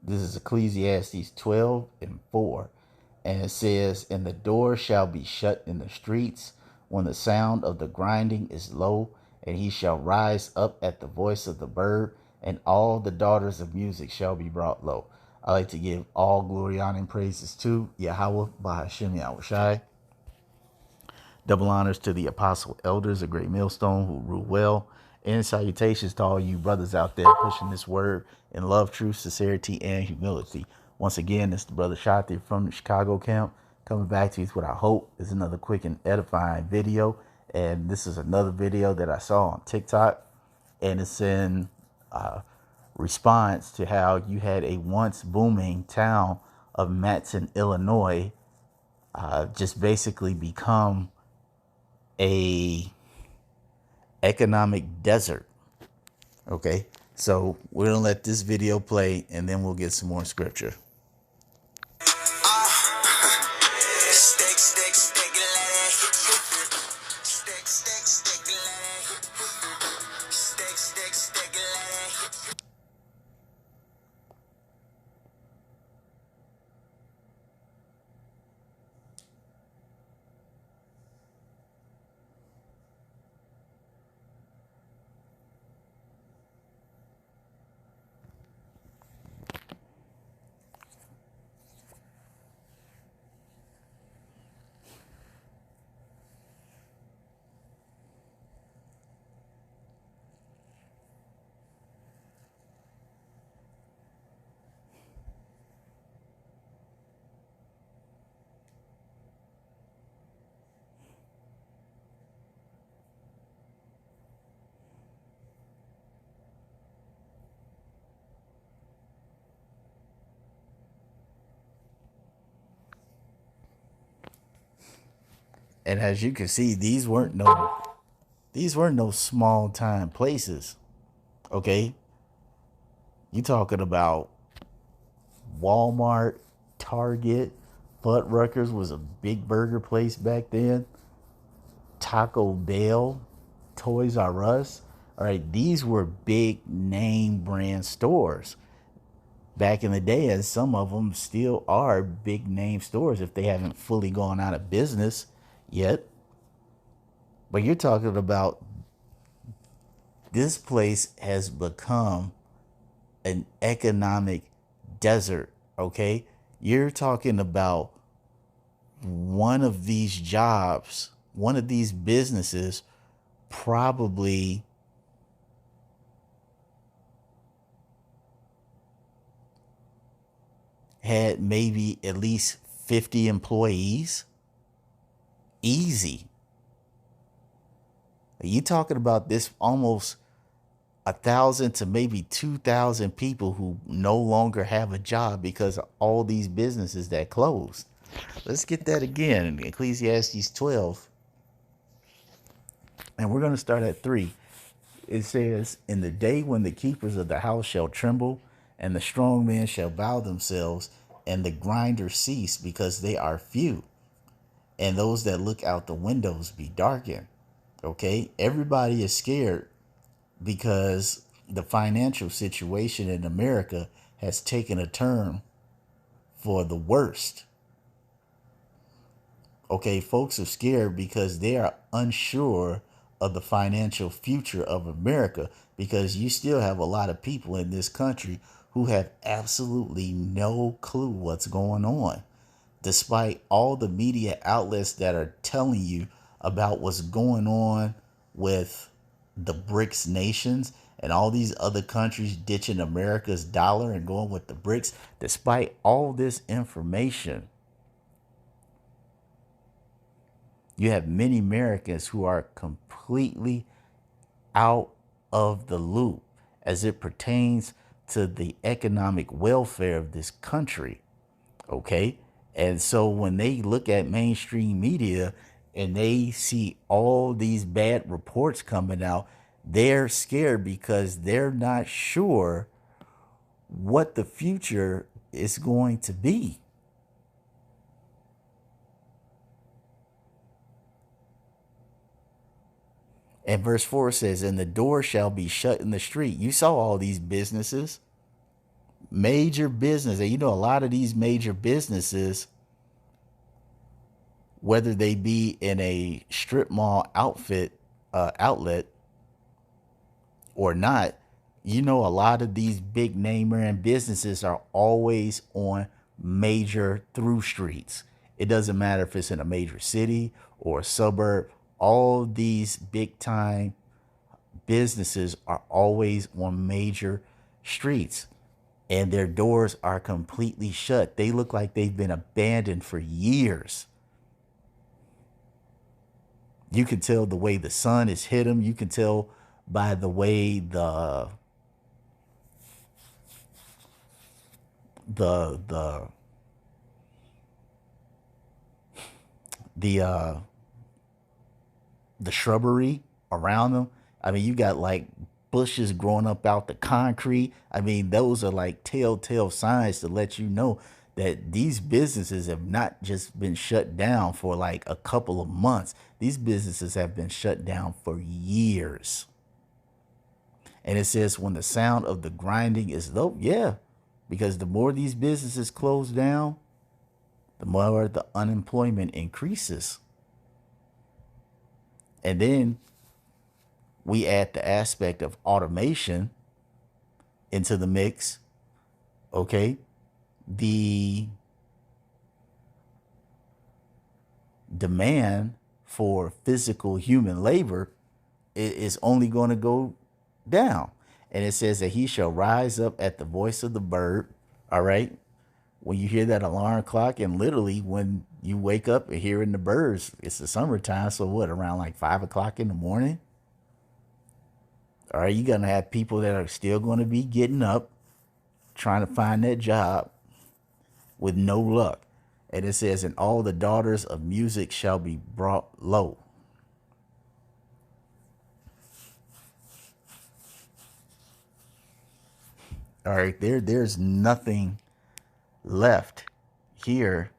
This is Ecclesiastes 12:4. And it says, "And the door shall be shut in the streets when the sound of the grinding is low, and he shall rise up at the voice of the bird, and all the daughters of music shall be brought low." I like to give all glory, honor, and praises to Yahweh Bahashim Yahushai. Double honors to the apostle elders, a great millstone who rule well. And salutations to all you brothers out there pushing this word in love, truth, sincerity, and humility. Once again, it's the brother Shati from the Chicago camp coming back to you with what I hope is another quick and edifying video. And this is another video that I saw on TikTok. And it's in response to how you had a once booming town of Matson, Illinois, just basically become a economic desert. Okay, so we're gonna let this video play and then we'll get some more scripture. And as you can see, these weren't no small time places. Okay, you talking about Walmart, Target, Fuddruckers was a big burger place back then. Taco Bell, Toys R Us. All right, these were big name brand stores back in the day, and some of them still are big name stores if they haven't fully gone out of business yet. But you're talking about this place has become an economic desert, okay? You're talking about one of these jobs, one of these businesses probably had maybe at least 50 employees. Easy. You talking about this almost 1,000 to maybe 2,000 people who no longer have a job because of all these businesses that closed. Let's get that again in Ecclesiastes 12. And we're going to start at 3. It says, "In the day when the keepers of the house shall tremble, and the strong men shall bow themselves, and the grinders cease because they are few, and those that look out the windows be darkened." Okay, everybody is scared because the financial situation in America has taken a turn for the worst. Okay, folks are scared because they are unsure of the financial future of America, because you still have a lot of people in this country who have absolutely no clue what's going on, despite all the media outlets that are telling you about what's going on with the BRICS nations and all these other countries ditching America's dollar and going with the BRICS. Despite all this information, you have many Americans who are completely out of the loop as it pertains to the economic welfare of this country. Okay. And so when they look at mainstream media and they see all these bad reports coming out, they're scared because they're not sure what the future is going to be. And verse 4 says, "And the door shall be shut in the street." You saw all these businesses. Major business. And a lot of these major businesses, whether they be in a strip mall outlet or not, a lot of these big name brand businesses are always on major through streets. It doesn't matter if it's in a major city or a suburb. All these big time businesses are always on major streets, and their doors are completely shut. They look like they've been abandoned for years. You can tell the way the sun has hit them. You can tell by the way the the the the shrubbery around them. I mean, you got like bushes growing up out the concrete. I mean, those are like telltale signs to let you know that these businesses have not just been shut down for like a couple of months. These businesses have been shut down for years. And it says when the sound of the grinding is low, yeah, because the more these businesses close down, the more the unemployment increases. And then we add the aspect of automation into the mix. Okay. The demand for physical human labor is only going to go down. And it says that he shall rise up at the voice of the bird. All right. When you hear that alarm clock, and literally when you wake up and hearing the birds, it's the summertime. So what, around like 5 o'clock in the morning? All right. You're going to have people that are still going to be getting up, trying to find that job with no luck. And it says, and all the daughters of music shall be brought low. All right, there's nothing left here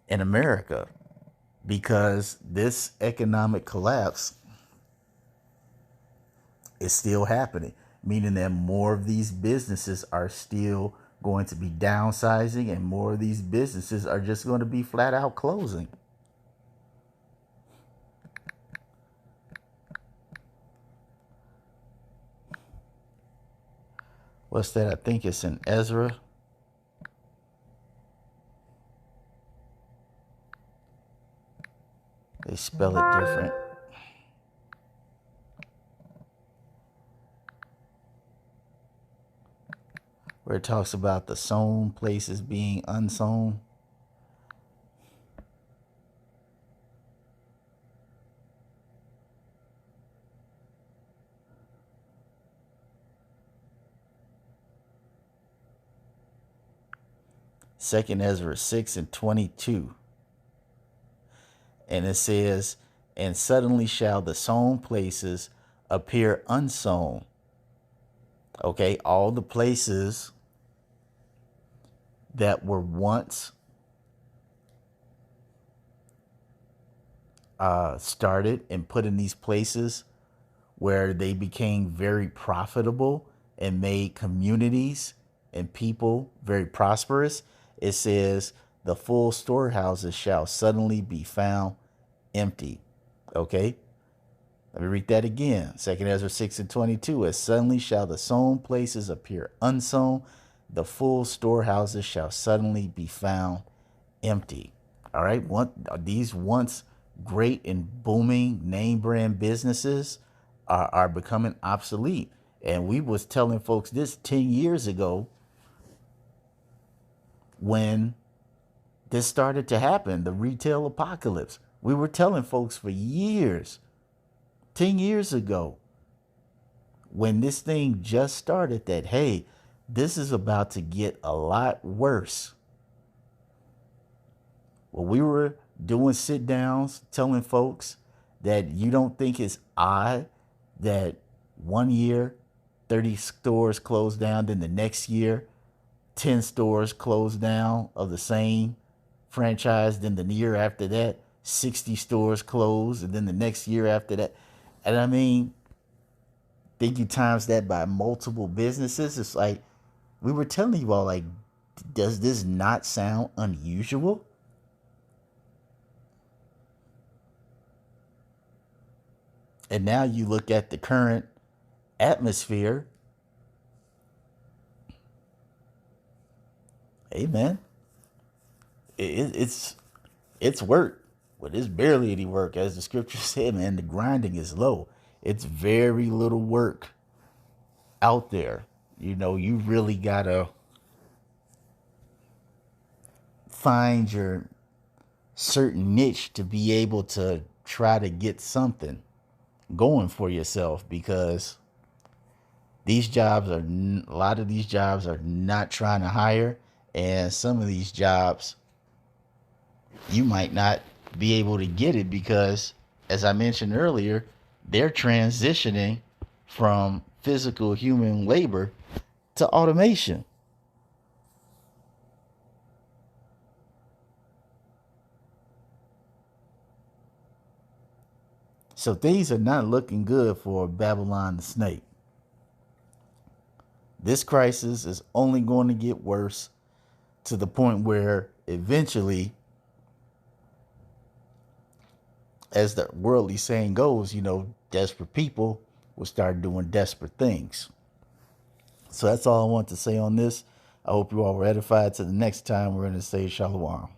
in America because this economic collapse is still happening, meaning that more of these businesses are still going to be downsizing, and more of these businesses are just going to be flat out closing. What's that? I think it's in Ezra. They spell it different. Where it talks about the sown places being unsown. Second Ezra 6:22. And it says, and suddenly shall the sown places appear unsown. Okay, all the places that were once started and put in these places where they became very profitable and made communities and people very prosperous. It says the full storehouses shall suddenly be found empty. Okay, let me read that again. Second Ezra 6:22. As suddenly shall the sown places appear unsown, the full storehouses shall suddenly be found empty. All right, these once great and booming name brand businesses are becoming obsolete. And we was telling folks this 10 years ago when this started to happen, the retail apocalypse. We were telling folks for years, 10 years ago, when this thing just started, that, hey, this is about to get a lot worse. Well, we were doing sit downs telling folks that you don't think it's odd that 1 year 30 stores closed down, then the next year 10 stores closed down of the same franchise, then the year after that 60 stores closed, and then the next year after that. And I mean, think you times that by multiple businesses, it's like We were telling you all, like, does this not sound unusual? And now you look at the current atmosphere. Hey, man, it's work, but it's barely any work. As the scripture said, man, the grinding is low. It's very little work out there. You know, you really gotta find your certain niche to be able to try to get something going for yourself, because these jobs are a lot of these jobs are not trying to hire, and some of these jobs you might not be able to get it because, as I mentioned earlier, they're transitioning from physical human labor to automation. So things are not looking good for Babylon the snake. This crisis is only going to get worse, to the point where eventually, as the worldly saying goes, you know, desperate people will start doing desperate things. So that's all I want to say on this. I hope you all were edified. To the next time, we're going to say Shalom.